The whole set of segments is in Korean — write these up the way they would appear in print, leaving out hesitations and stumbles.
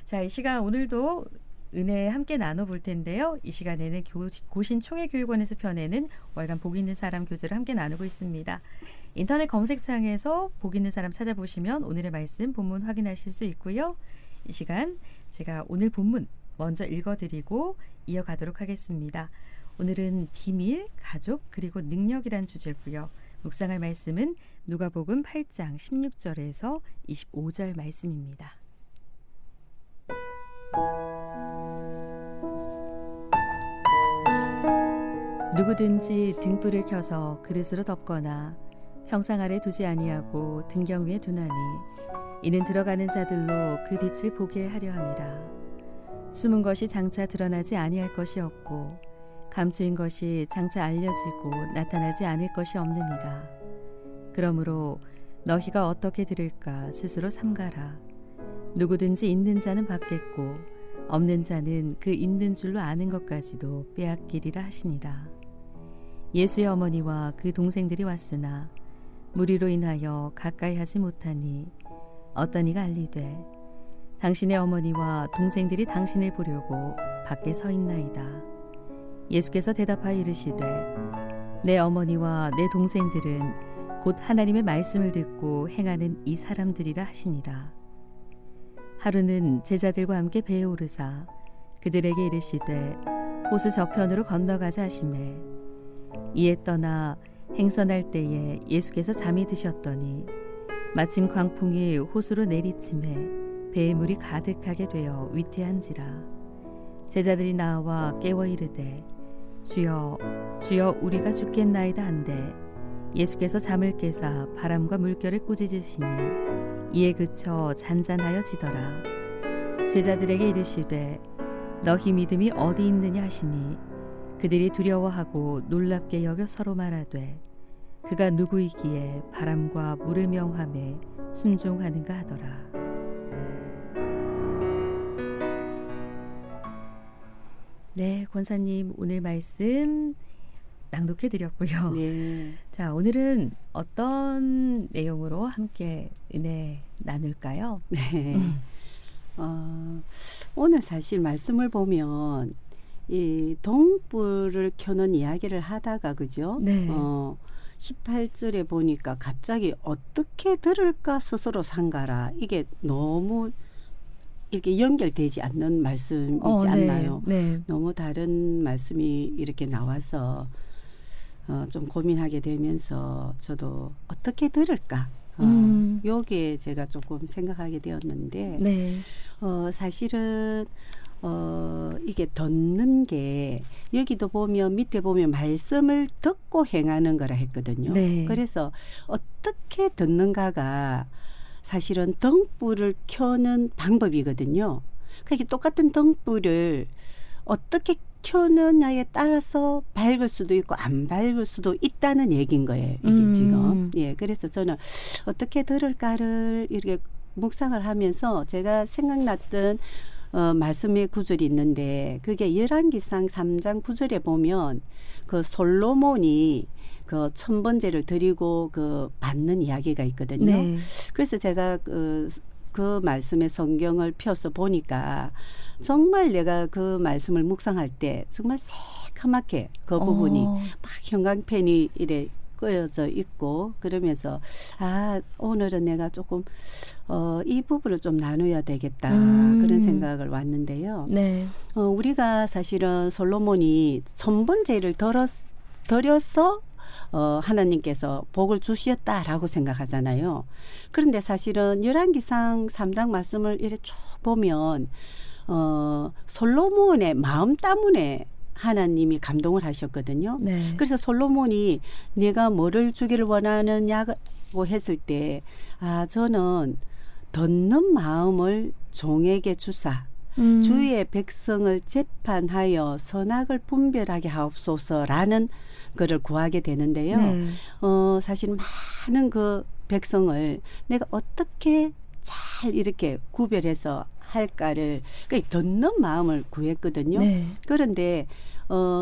자, 이 시간 오늘도 은혜 함께 나눠볼 텐데요. 이 시간에는 고신총회교육원에서 펴내는 월간 복 있는 사람 교재를 함께 나누고 있습니다. 인터넷 검색창에서 복 있는 사람 찾아보시면 오늘의 말씀 본문 확인하실 수 있고요. 이 시간 제가 오늘 본문 먼저 읽어드리고 이어가도록 하겠습니다. 오늘은 비밀, 가족, 그리고 능력이란 주제고요. 묵상할 말씀은 누가복음 8장 16절에서 25절 말씀입니다. 누구든지 등불을 켜서 그릇으로 덮거나 평상 아래 두지 아니하고 등경 위에 두나니 이는 들어가는 자들로 그 빛을 보게 하려 함이라. 숨은 것이 장차 드러나지 아니할 것이 없고 감추인 것이 장차 알려지고 나타나지 않을 것이 없느니라. 그러므로 너희가 어떻게 들을까 스스로 삼가라. 누구든지 있는 자는 받겠고 없는 자는 그 있는 줄로 아는 것까지도 빼앗기리라 하시니라. 예수의 어머니와 그 동생들이 왔으나 무리로 인하여 가까이 하지 못하니 어떤 이가 알리되 당신의 어머니와 동생들이 당신을 보려고 밖에 서 있나이다. 예수께서 대답하여 이르시되 내 어머니와 내 동생들은 곧 하나님의 말씀을 듣고 행하는 이 사람들이라 하시니라. 하루는 제자들과 함께 배에 오르사 그들에게 이르시되 호수 저편으로 건너가자 하시매 이에 떠나 행선할 때에 예수께서 잠이 드셨더니 마침 광풍이 호수로 내리침에 배에 물이 가득하게 되어 위태한지라. 제자들이 나와 깨워 이르되 주여 주여 우리가 죽겠나이다 한데 예수께서 잠을 깨사 바람과 물결을 꾸짖으시니 이에 그쳐 잔잔하여 지더라. 제자들에게 이르시되 너희 믿음이 어디 있느냐 하시니 그들이 두려워하고 놀랍게 여겨 서로 말하되 그가 누구이기에 바람과 물을 명함에 순종하는가 하더라. 네, 권사님 오늘 말씀 낭독해 드렸고요. 네. 자, 오늘은 어떤 내용으로 함께 은혜 나눌까요? 네. 오늘 사실 말씀을 보면 이 동불을 켜는 이야기를 하다가 그죠? 네. 18절에 보니까 갑자기 어떻게 들을까 스스로 상가라. 이게 너무 이렇게 연결되지 않는 말씀이지 않나요? 네. 너무 다른 말씀이 이렇게 나와서 좀 고민하게 되면서 저도 어떻게 들을까? 여기에 제가 조금 생각하게 되었는데 네. 사실은 이게 듣는 게 여기도 보면 밑에 보면 말씀을 듣고 행하는 거라 했거든요. 네. 그래서 어떻게 듣는가가 사실은 등불을 켜는 방법이거든요. 그러니까 똑같은 등불을 어떻게 켜느냐에 따라서 밝을 수도 있고 안 밝을 수도 있다는 얘기인 거예요. 이게 지금. 예, 그래서 저는 어떻게 들을까를 이렇게 묵상을 하면서 제가 생각났던 말씀의 구절이 있는데 그게 열왕기상 3장 9절에 보면 그 솔로몬이 그 천번제를 드리고 그 받는 이야기가 있거든요. 네. 그래서 제가 그 말씀의 성경을 펴서 보니까 정말 내가 그 말씀을 묵상할 때 정말 새카맣게 그 부분이 막 형광펜이 이래 끄여져 있고 그러면서 오늘은 내가 조금 이 부분을 좀 나눠야 되겠다 그런 생각을 왔는데요. 네. 우리가 사실은 솔로몬이 천번제를 드려서 하나님께서 복을 주셨다라고 생각하잖아요. 그런데 사실은 열왕기상 3장 말씀을 이렇게 쭉 보면 솔로몬의 마음 때문에 하나님이 감동을 하셨거든요. 네. 그래서 솔로몬이 내가 뭐를 주기를 원하느냐고 했을 때 저는 듣는 마음을 종에게 주사 주의 백성을 재판하여 선악을 분별하게 하옵소서라는 것을 구하게 되는데요. 네. 사실 많은 그 백성을 내가 어떻게 잘 이렇게 구별해서 할까를 그러니까 듣는 마음을 구했거든요. 네. 그런데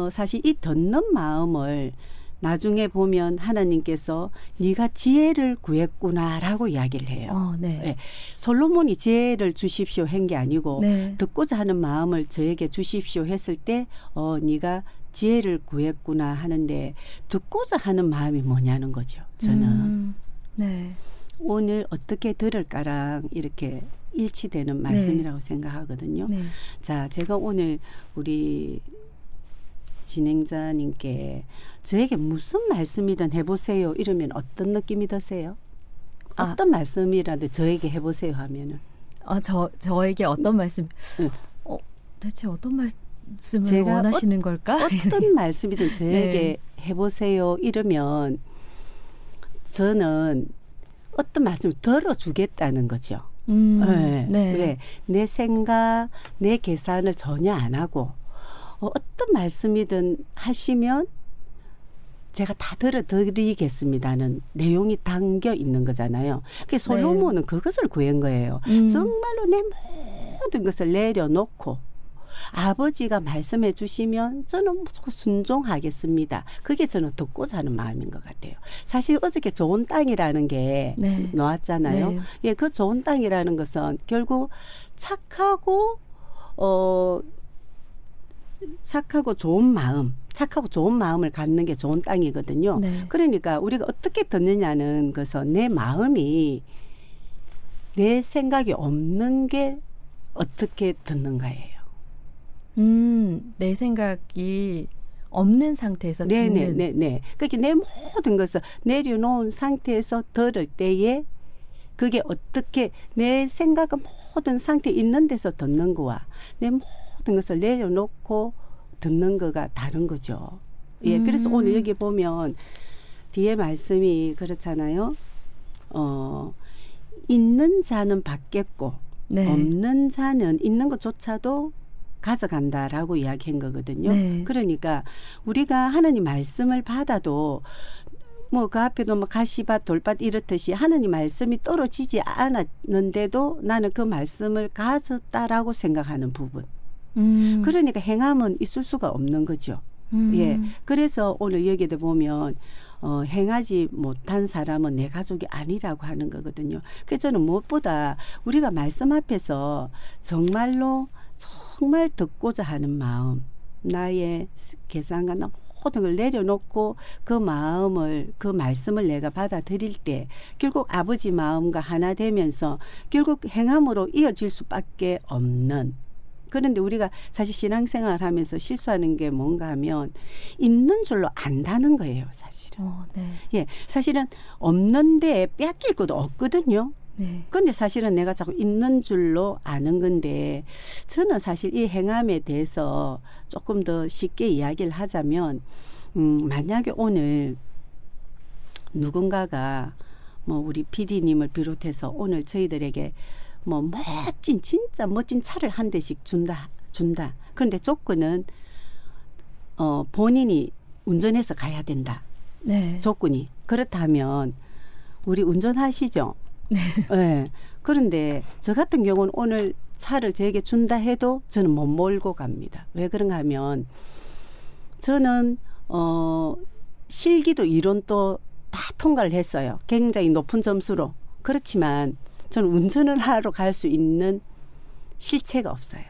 사실 이 듣는 마음을 나중에 보면 하나님께서 네가 지혜를 구했구나라고 이야기를 해요. 네. 예. 솔로몬이 지혜를 주십시오 한 게 아니고 네. 듣고자 하는 마음을 저에게 주십시오 했을 때 네가 지혜를 구했구나 하는데 듣고자 하는 마음이 뭐냐는 거죠. 저는 네. 오늘 어떻게 들을까랑 이렇게 일치되는 말씀이라고 생각하거든요. 네. 자, 제가 오늘 우리 진행자님께 저에게 무슨 말씀이든 해보세요 이러면 어떤 느낌이 드세요? 어떤 말씀이라도 저에게 해보세요 하면은 저에게 어떤 말씀? 응. 대체 어떤 말씀을 제가 원하시는 걸까? 어떤 말씀이든 저에게 해보세요 이러면 저는 어떤 말씀을 들어주겠다는 거죠. 네. 왜? 내 생각, 내 계산을 전혀 안 하고 어떤 말씀이든 하시면 제가 다 들어드리겠습니다는 내용이 담겨 있는 거잖아요. 그래서 솔로몬은 그것을 구한 거예요. 정말로 내 모든 것을 내려놓고 아버지가 말씀해 주시면 저는 무조건 순종하겠습니다. 그게 저는 듣고자 하는 마음인 것 같아요. 사실 어저께 좋은 땅이라는 게 나왔잖아요. 네. 예, 그 좋은 땅이라는 것은 결국 착하고 좋은 마음을 갖는 게 좋은 땅이거든요. 네. 그러니까 우리가 어떻게 듣느냐는 것은 내 마음이 내 생각이 없는 게 어떻게 듣는가예요. 내 생각이 없는 상태에서 듣는. 네네. 그렇게 내 모든 것을 내려놓은 상태에서 들을 때에 그게 어떻게 내 생각은 모든 상태에 있는 데서 듣는 거와 내 모든 것을 내려놓고 듣는 거가 다른 거죠. 예, 그래서 오늘 여기 보면 뒤에 말씀이 그렇잖아요. 있는 자는 받겠고 없는 자는 있는 것조차도 가져간다라고 이야기한 거거든요. 그러니까 우리가 하나님 말씀을 받아도 뭐 그 앞에도 뭐 가시밭 돌밭 이렇듯이 하나님 말씀이 떨어지지 않았는데도 나는 그 말씀을 가졌다라고 생각하는 부분. 그러니까 행함은 있을 수가 없는 거죠. 예. 그래서 오늘 여기도 보면 행하지 못한 사람은 내 가족이 아니라고 하는 거거든요. 그래서 저는 무엇보다 우리가 말씀 앞에서 정말로 정말 듣고자 하는 마음, 나의 계산과 모든 걸 내려놓고 그 마음을, 그 말씀을 내가 받아들일 때 결국 아버지 마음과 하나 되면서 결국 행함으로 이어질 수밖에 없는. 그런데 우리가 사실 신앙생활 하면서 실수하는 게 뭔가 하면 있는 줄로 안다는 거예요, 사실은. 예, 사실은 없는데 뺏길 것도 없거든요. 그런데 사실은 내가 자꾸 있는 줄로 아는 건데 저는 사실 이 행함에 대해서 조금 더 쉽게 이야기를 하자면 만약에 오늘 누군가가 뭐 우리 PD님을 비롯해서 오늘 저희들에게 뭐 멋진 진짜 멋진 차를 한 대씩 준다. 그런데 조건은 본인이 운전해서 가야 된다. 조건이 그렇다면 우리 운전하시죠? 네. 그런데 저 같은 경우는 오늘 차를 저에게 준다 해도 저는 못 몰고 갑니다. 왜 그런가 하면 저는 실기도 이론도 다 통과를 했어요. 굉장히 높은 점수로. 그렇지만 저는 운전을 하러 갈 수 있는 실체가 없어요.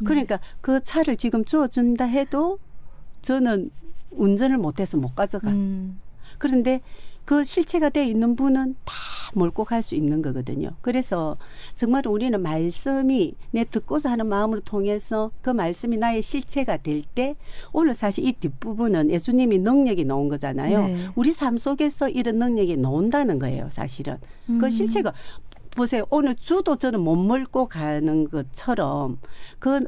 그러니까 그 차를 지금 주어준다 해도 저는 운전을 못해서 못 가져가. 그런데 그 실체가 되어 있는 분은 다 몰고 갈 수 있는 거거든요. 그래서 정말 우리는 말씀이 내 듣고자 하는 마음으로 통해서 그 말씀이 나의 실체가 될 때 오늘 사실 이 뒷부분은 예수님이 능력이 나온 거잖아요. 우리 삶 속에서 이런 능력이 나온다는 거예요. 사실은. 그 실체가 보세요. 오늘 주도 저는 못 몰고 가는 것처럼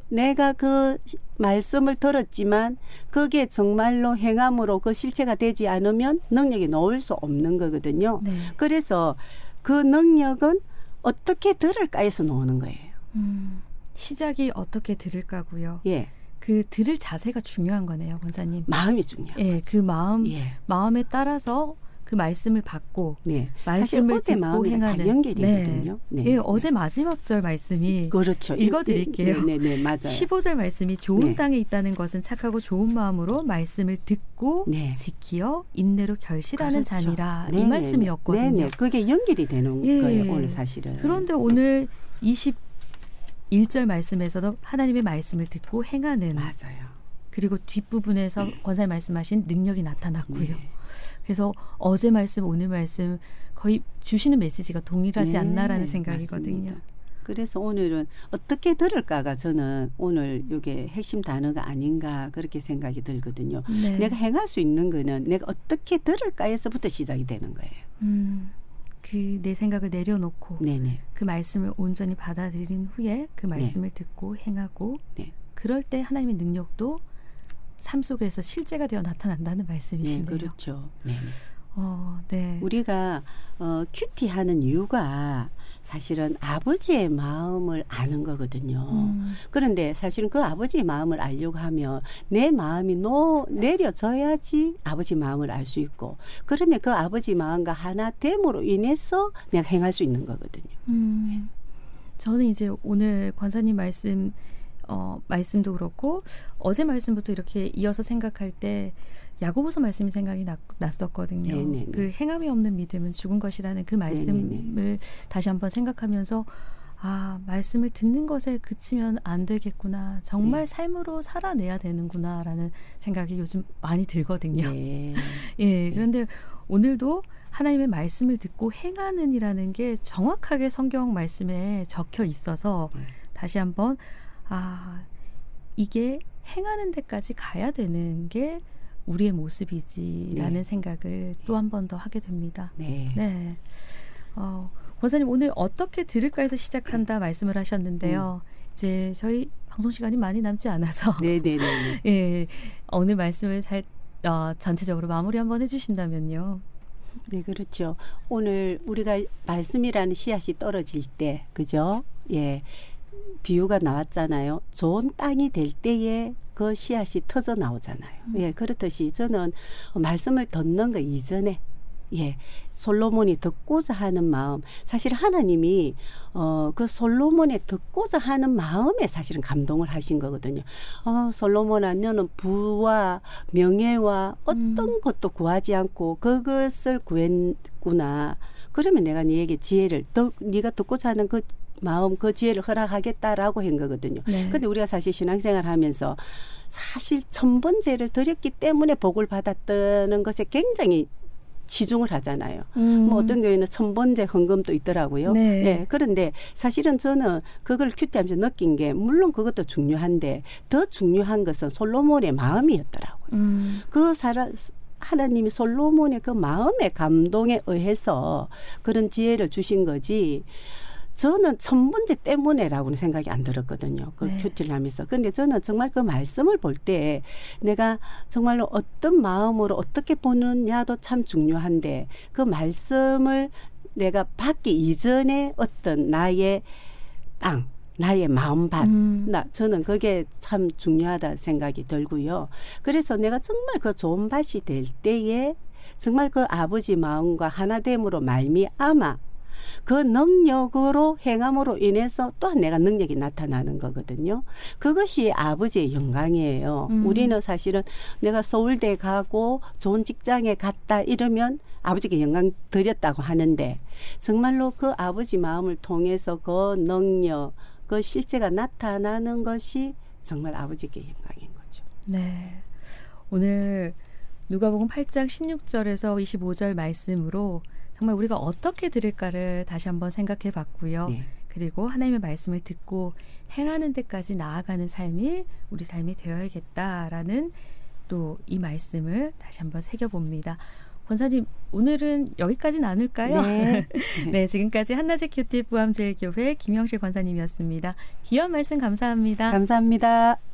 내가 그 말씀을 들었지만 그게 정말로 행함으로 그 실체가 되지 않으면 능력이 나올 수 없는 거거든요. 그래서 그 능력은 어떻게 들을까에서 나오는 거예요. 시작이 어떻게 들을까고요. 예. 그 들을 자세가 중요한 거네요, 권사님. 마음이 중요해요. 예, 그 마음에 따라서 그 말씀을 받고 네. 사실 말씀을 어제 듣고 마음이랑 다 행하는 연결이거든요. 네. 예, 어제 마지막 절 말씀이 그렇죠. 읽어드릴게요. 네, 맞아요. 15절 말씀이 좋은 네. 땅에 있다는 것은 착하고 좋은 마음으로 말씀을 듣고 네. 지키어 인내로 결실하는 그렇죠. 자니라 네, 이 네, 말씀이었거든요. 네, 그게 연결이 되는 예. 거예요. 오늘 사실은. 그런데 오늘 21절 말씀에서도 하나님의 말씀을 듣고 행하는 맞아요. 그리고 뒷부분에서 권사님 말씀하신 능력이 나타났고요. 네. 그래서 어제 말씀 오늘 말씀 거의 주시는 메시지가 동일하지 네, 않나라는 생각이거든요. 맞습니다. 그래서 오늘은 어떻게 들을까가 저는 오늘 이게 핵심 단어가 아닌가 그렇게 생각이 들거든요. 네. 내가 행할 수 있는 거는 내가 어떻게 들을까에서부터 시작이 되는 거예요. 그 내 생각을 내려놓고 네네. 그 말씀을 온전히 받아들인 후에 그 말씀을 듣고 행하고 네. 그럴 때 하나님의 능력도 삶 속에서 실제가 되어 나타난다는 네, 말씀이시네요. 그렇죠. 네. 네. 우리가 큐티하는 이유가 사실은 아버지의 마음을 아는 거거든요. 그런데 사실은 그 아버지의 마음을 알려고 하면 내 마음이 내려져야지 아버지 마음을 알 수 있고 그러면 그 아버지 마음과 하나 됨으로 인해서 내가 행할 수 있는 거거든요. 저는 이제 오늘 권사님 말씀도 그렇고 어제 말씀부터 이렇게 이어서 생각할 때 야고보서 말씀이 생각이 났었거든요. 네네네. 그 행함이 없는 믿음은 죽은 것이라는 그 말씀을 네네네. 다시 한번 생각하면서 말씀을 듣는 것에 그치면 안 되겠구나. 정말 네. 삶으로 살아내야 되는구나라는 생각이 요즘 많이 들거든요. 네. 예, 그런데 오늘도 하나님의 말씀을 듣고 행하는이라는 게 정확하게 성경 말씀에 적혀 있어서 다시 한번 이게 행하는 데까지 가야 되는 게 우리의 모습이지라는 네. 생각을 또 한 번 더 하게 됩니다. 네. 네. 권사님 오늘 어떻게 들을까 해서 시작한다 말씀을 하셨는데요. 이제 저희 방송 시간이 많이 남지 않아서 네네네. 예, 오늘 말씀을 전체적으로 마무리 한번 해주신다면요. 네, 그렇죠. 오늘 우리가 말씀이라는 씨앗이 떨어질 때, 그죠? 예. 비유가 나왔잖아요. 좋은 땅이 될 때에 그 씨앗이 터져 나오잖아요. 예, 그렇듯이 저는 말씀을 듣는 거 이전에 솔로몬이 듣고자 하는 마음, 사실 하나님이 그 솔로몬의 듣고자 하는 마음에 사실은 감동을 하신 거거든요. 솔로몬아, 너는 부와 명예와 어떤 것도 구하지 않고 그것을 구했구나. 그러면 내가 네게 지혜를, 네가 듣고자 하는 그 마음, 그 지혜를 허락하겠다라고 한 거거든요. 네. 근데 우리가 사실 신앙생활 하면서 사실 천번제를 드렸기 때문에 복을 받았다는 것에 굉장히 치중을 하잖아요. 뭐 어떤 교회는 천번제 헌금도 있더라고요. 네. 네, 그런데 사실은 저는 그걸 큐티하면서 느낀 게 물론 그것도 중요한데 더 중요한 것은 솔로몬의 마음이었더라고요. 하나님이 솔로몬의 그 마음의 감동에 의해서 그런 지혜를 주신 거지 저는 천번제 때문에라고는 생각이 안 들었거든요. 그 큐티를 하면서. 근데 저는 정말 그 말씀을 볼 때 내가 정말로 어떤 마음으로 어떻게 보느냐도 참 중요한데 그 말씀을 내가 받기 이전에 어떤 나의 땅, 나의 마음밭, 저는 그게 참 중요하다 생각이 들고요. 그래서 내가 정말 그 좋은 밭이 될 때에 정말 그 아버지 마음과 하나됨으로 말미암아 그 능력으로 행함으로 인해서 또한 내가 능력이 나타나는 거거든요. 그것이 아버지의 영광이에요. 우리는 사실은 내가 서울대 가고 좋은 직장에 갔다 이러면 아버지께 영광 드렸다고 하는데 정말로 그 아버지 마음을 통해서 그 능력, 그 실제가 나타나는 것이 정말 아버지께 영광인 거죠. 네. 오늘 누가복음 8장 16절에서 25절 말씀으로 정말 우리가 어떻게 들을까를 다시 한번 생각해 봤고요. 네. 그리고 하나님의 말씀을 듣고 행하는 데까지 나아가는 삶이 우리 삶이 되어야겠다라는 또 이 말씀을 다시 한번 새겨봅니다. 권사님, 오늘은 여기까지 나눌까요? 네. 네, 지금까지 한낮의 큐티 부암제일교회 김영실 권사님이었습니다. 귀한 말씀 감사합니다. 감사합니다.